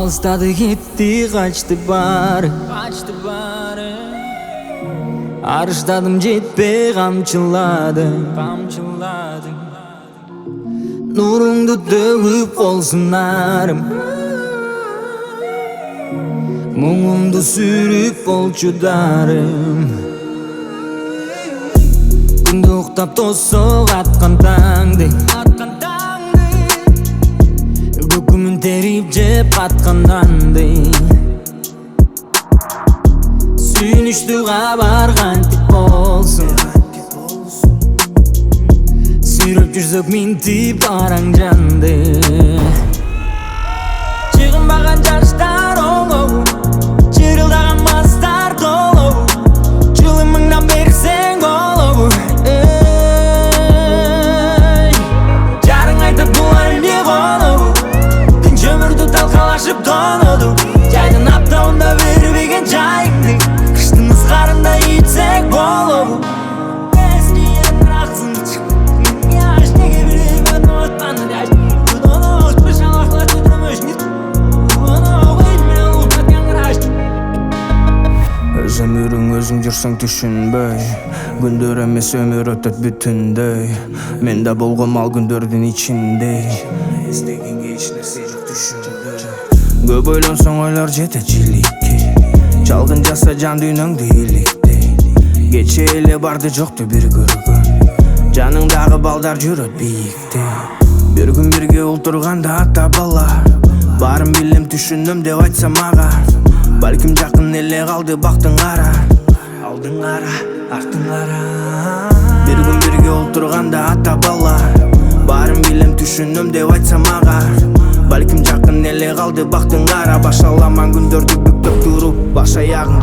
Алыстады кетти, качты баары. Арыштадым, жетпей камчыладым. Нуруңду төгүп болсун нарым, муңумду сүрүп болчу дарым. Күндү уктап тосок аткан таңды, көкүмүн терип жеп каткан нанды. Сүйүнүчтүү кабар кантип болсун, сүйрөп жүрсөк минтип бараң жанды. Чыгынбаган жаштар оңобу, чырылдаган мастар толобу, жылымыңдан берсең болобу. Жарың айтып бул эмне конобу, тынч өмүрдү талкалашып тоноду. Жайдын аптабында бербеген жайыңды, кыштын ызгарында ичсек болобу. Өз өмүрүң өзүң жүрсөң түшүнбөй, күндөр эмес өмүр өтөт бүтүндөй. Мен да болгом ал күндөрдүн ичинде, издегенге эч нерсе жок түшүндө. Көп ойлонсоң ойлор жетет жиликке, чалгын жаса жан дүйнөңдү иликтей. Кече эле барды жокту бир көргөн, жаныңдагы балдар жүрөт бийикте. Бир күн бирге олтурганда ата бала, баарын билем түшүнөм деп айтса мага. Балким жакын эле калды бактың кара, алдың кара, артың кара. Бир күн бирге олтурганда ата бала, баарын билем түшүнөм деп айтса мага. Балким жакын эле калды бактың кара, башаламан күндөрдү бүктөп туруп, баш аягың